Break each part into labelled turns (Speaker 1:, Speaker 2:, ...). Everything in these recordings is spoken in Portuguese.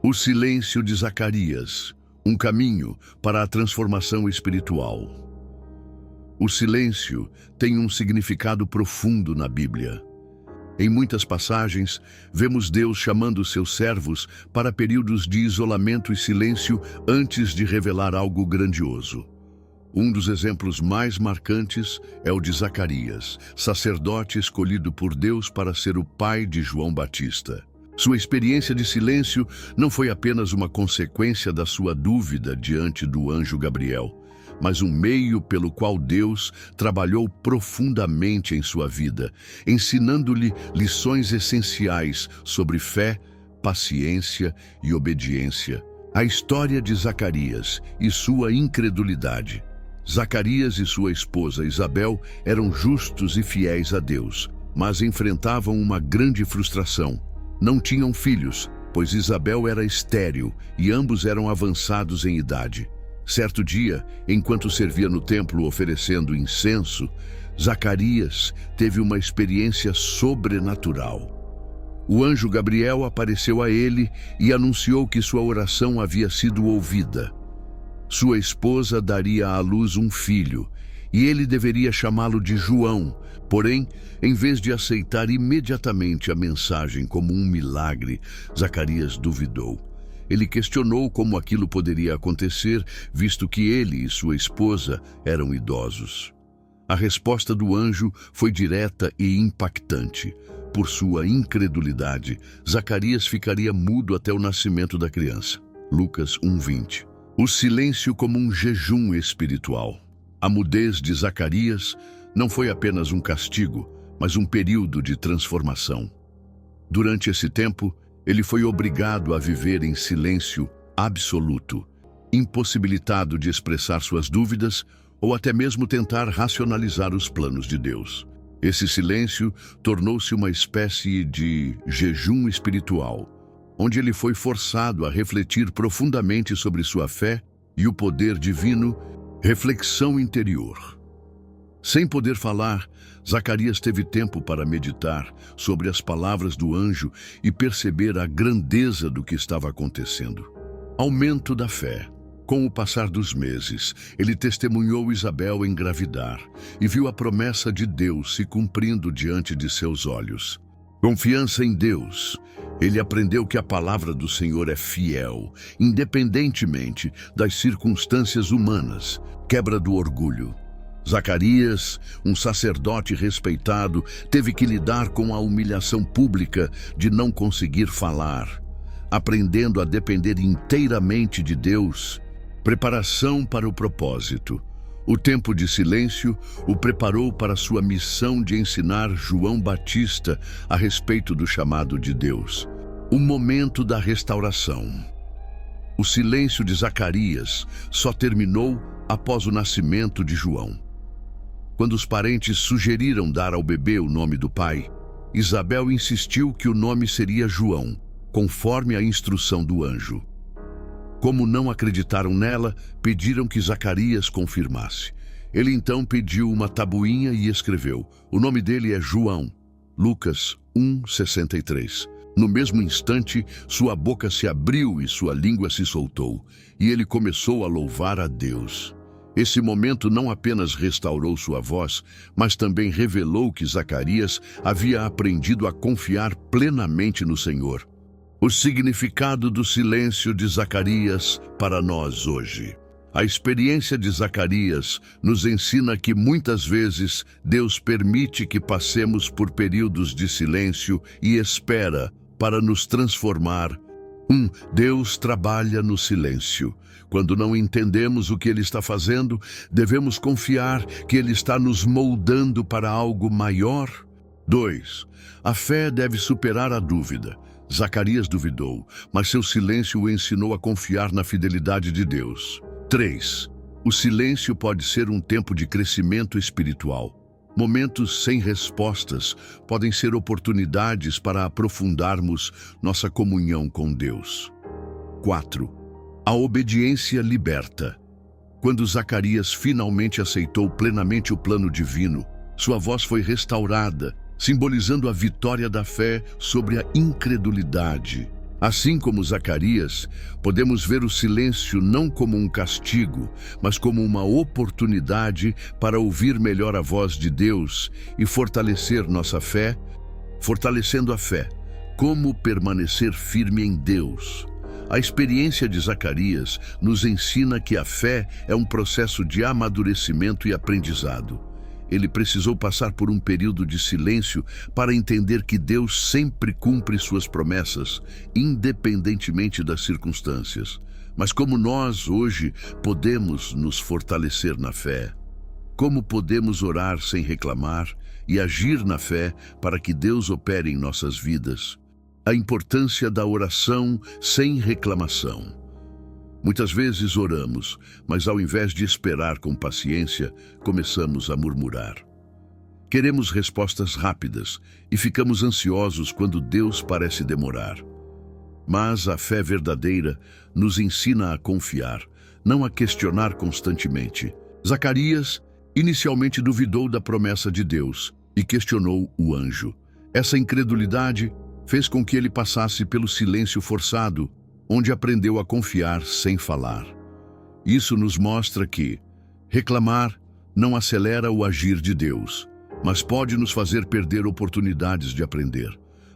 Speaker 1: O silêncio de Zacarias, um caminho para a transformação espiritual. O silêncio tem um significado profundo na Bíblia. Em muitas passagens, vemos Deus chamando seus servos para períodos de isolamento e silêncio antes de revelar algo grandioso. Um dos exemplos mais marcantes é o de Zacarias, sacerdote escolhido por Deus para ser o pai de João Batista. Sua experiência de silêncio não foi apenas uma consequência da sua dúvida diante do anjo Gabriel, mas um meio pelo qual Deus trabalhou profundamente em sua vida, ensinando-lhe lições essenciais sobre fé, paciência e obediência. A história de Zacarias e sua incredulidade. Zacarias e sua esposa Isabel eram justos e fiéis a Deus, mas enfrentavam uma grande frustração. Não tinham filhos, pois Isabel era estéril e ambos eram avançados em idade. Certo dia, enquanto servia no templo oferecendo incenso, Zacarias teve uma experiência sobrenatural. O anjo Gabriel apareceu a ele e anunciou que sua oração havia sido ouvida. Sua esposa daria à luz um filho, e ele deveria chamá-lo de João. Porém, em vez de aceitar imediatamente a mensagem como um milagre, Zacarias duvidou. Ele questionou como aquilo poderia acontecer, visto que ele e sua esposa eram idosos. A resposta do anjo foi direta e impactante. Por sua incredulidade, Zacarias ficaria mudo até o nascimento da criança. Lucas 1:20. O silêncio como um jejum espiritual. A mudez de Zacarias não foi apenas um castigo, mas um período de transformação. Durante esse tempo, ele foi obrigado a viver em silêncio absoluto, impossibilitado de expressar suas dúvidas ou até mesmo tentar racionalizar os planos de Deus. Esse silêncio tornou-se uma espécie de jejum espiritual, onde ele foi forçado a refletir profundamente sobre sua fé e o poder divino. Reflexão interior. Sem poder falar, Zacarias teve tempo para meditar sobre as palavras do anjo e perceber a grandeza do que estava acontecendo. Aumento da fé. Com o passar dos meses, ele testemunhou Isabel engravidar e viu a promessa de Deus se cumprindo diante de seus olhos. Confiança em Deus. Ele aprendeu que a palavra do Senhor é fiel, independentemente das circunstâncias humanas. Quebra do orgulho. Zacarias, um sacerdote respeitado, teve que lidar com a humilhação pública de não conseguir falar, aprendendo a depender inteiramente de Deus. Preparação para o propósito. O tempo de silêncio o preparou para sua missão de ensinar João Batista a respeito do chamado de Deus. O momento da restauração. O silêncio de Zacarias só terminou após o nascimento de João. Quando os parentes sugeriram dar ao bebê o nome do pai, Isabel insistiu que o nome seria João, conforme a instrução do anjo. Como não acreditaram nela, pediram que Zacarias confirmasse. Ele então pediu uma tabuinha e escreveu: "O nome dele é João." Lucas 1:63. No mesmo instante, sua boca se abriu e sua língua se soltou, e ele começou a louvar a Deus. Esse momento não apenas restaurou sua voz, mas também revelou que Zacarias havia aprendido a confiar plenamente no Senhor. O significado do silêncio de Zacarias para nós hoje. A experiência de Zacarias nos ensina que muitas vezes Deus permite que passemos por períodos de silêncio e espera para nos transformar. Deus trabalha no silêncio. Quando não entendemos o que Ele está fazendo, devemos confiar que Ele está nos moldando para algo maior. 2. A fé deve superar a dúvida. Zacarias duvidou, mas seu silêncio o ensinou a confiar na fidelidade de Deus. 3. O silêncio pode ser um tempo de crescimento espiritual. Momentos sem respostas podem ser oportunidades para aprofundarmos nossa comunhão com Deus. 4. A obediência liberta. Quando Zacarias finalmente aceitou plenamente o plano divino, sua voz foi restaurada, simbolizando a vitória da fé sobre a incredulidade. Assim como Zacarias, podemos ver o silêncio não como um castigo, mas como uma oportunidade para ouvir melhor a voz de Deus e fortalecer nossa fé, fortalecendo a fé. Como permanecer firme em Deus? A experiência de Zacarias nos ensina que a fé é um processo de amadurecimento e aprendizado. Ele precisou passar por um período de silêncio para entender que Deus sempre cumpre suas promessas, independentemente das circunstâncias. Mas como nós, hoje, podemos nos fortalecer na fé? Como podemos orar sem reclamar e agir na fé para que Deus opere em nossas vidas? A importância da oração sem reclamação. Muitas vezes oramos, mas ao invés de esperar com paciência, começamos a murmurar. Queremos respostas rápidas e ficamos ansiosos quando Deus parece demorar. Mas a fé verdadeira nos ensina a confiar, não a questionar constantemente. Zacarias inicialmente duvidou da promessa de Deus e questionou o anjo. Essa incredulidade fez com que ele passasse pelo silêncio forçado, onde aprendeu a confiar sem falar. Isso nos mostra que reclamar não acelera o agir de Deus, mas pode nos fazer perder oportunidades de aprender.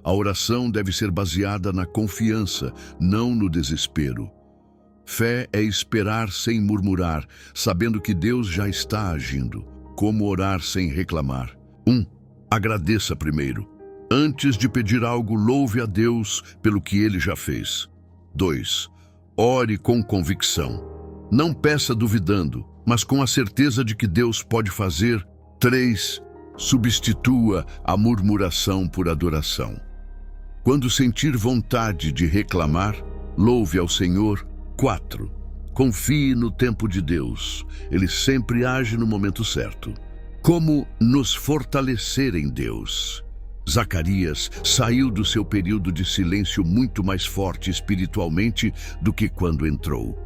Speaker 1: A oração deve ser baseada na confiança, não no desespero. Fé é esperar sem murmurar, sabendo que Deus já está agindo. Como orar sem reclamar? 1. Agradeça primeiro. Antes de pedir algo, louve a Deus pelo que Ele já fez. 2. Ore com convicção. Não peça duvidando, mas com a certeza de que Deus pode fazer. 3. Substitua a murmuração por adoração. Quando sentir vontade de reclamar, louve ao Senhor. 4. Confie no tempo de Deus. Ele sempre age no momento certo. Como nos fortalecer em Deus? Zacarias saiu do seu período de silêncio muito mais forte espiritualmente do que quando entrou.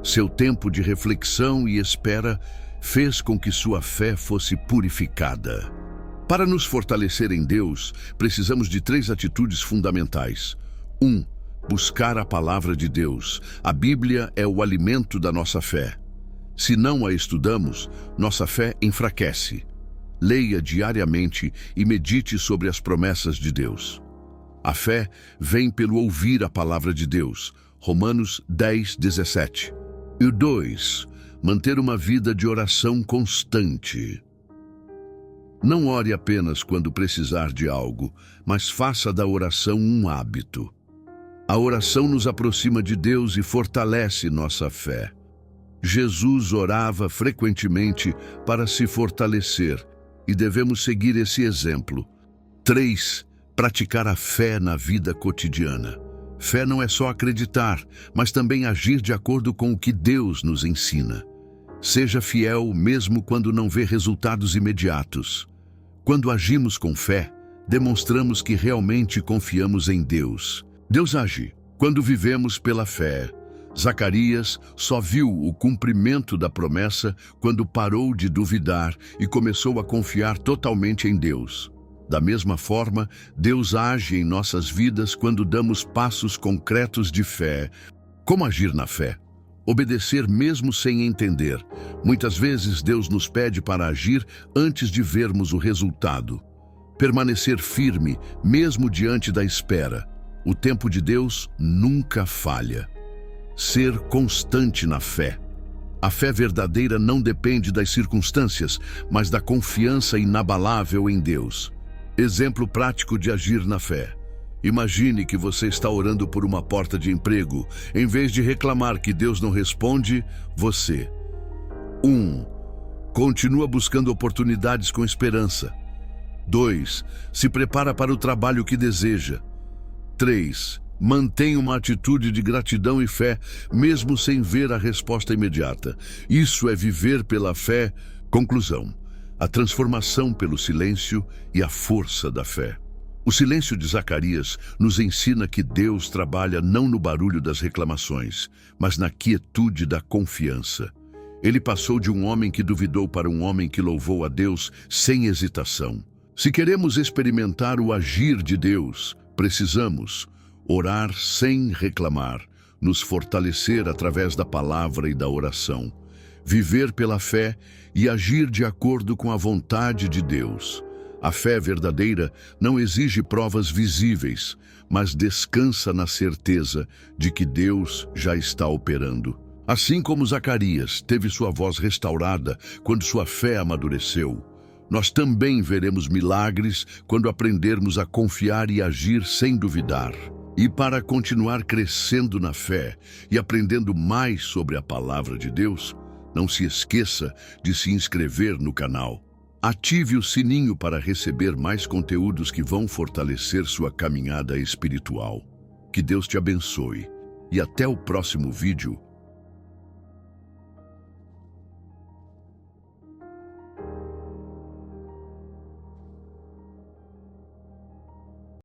Speaker 1: Seu tempo de reflexão e espera fez com que sua fé fosse purificada. Para nos fortalecer em Deus, precisamos de 3 atitudes fundamentais. 1. Buscar a palavra de Deus. A Bíblia é o alimento da nossa fé. Se não a estudamos, nossa fé enfraquece. Leia diariamente e medite sobre as promessas de Deus. A fé vem pelo ouvir a palavra de Deus. Romanos 10:17. E 2. Manter uma vida de oração constante. Não ore apenas quando precisar de algo, mas faça da oração um hábito. A oração nos aproxima de Deus e fortalece nossa fé. Jesus orava frequentemente para se fortalecer, e devemos seguir esse exemplo. 3. Praticar a fé na vida cotidiana. Fé não é só acreditar, mas também agir de acordo com o que Deus nos ensina. Seja fiel mesmo quando não vê resultados imediatos. Quando agimos com fé, demonstramos que realmente confiamos em Deus. Deus age quando vivemos pela fé. Zacarias só viu o cumprimento da promessa quando parou de duvidar e começou a confiar totalmente em Deus. Da mesma forma, Deus age em nossas vidas quando damos passos concretos de fé. Como agir na fé? Obedecer mesmo sem entender. Muitas vezes Deus nos pede para agir antes de vermos o resultado. Permanecer firme, mesmo diante da espera. O tempo de Deus nunca falha. Ser constante na fé. A fé verdadeira não depende das circunstâncias, mas da confiança inabalável em Deus. Exemplo prático de agir na fé. Imagine que você está orando por uma porta de emprego. Em vez de reclamar que Deus não responde, você 1. Continua buscando oportunidades com esperança. 2. Se prepara para o trabalho que deseja. 3. Mantém uma atitude de gratidão e fé, mesmo sem ver a resposta imediata. Isso é viver pela fé. Conclusão: a transformação pelo silêncio e a força da fé. O silêncio de Zacarias nos ensina que Deus trabalha não no barulho das reclamações, mas na quietude da confiança. Ele passou de um homem que duvidou para um homem que louvou a Deus sem hesitação. Se queremos experimentar o agir de Deus, precisamos Orar sem reclamar, nos fortalecer através da palavra e da oração. Viver pela fé e agir de acordo com a vontade de Deus. A fé verdadeira não exige provas visíveis, mas descansa na certeza de que Deus já está operando. Assim como Zacarias teve sua voz restaurada quando sua fé amadureceu, nós também veremos milagres quando aprendermos a confiar e agir sem duvidar. E para continuar crescendo na fé e aprendendo mais sobre a palavra de Deus, não se esqueça de se inscrever no canal. Ative o sininho para receber mais conteúdos que vão fortalecer sua caminhada espiritual. Que Deus te abençoe e até o próximo vídeo.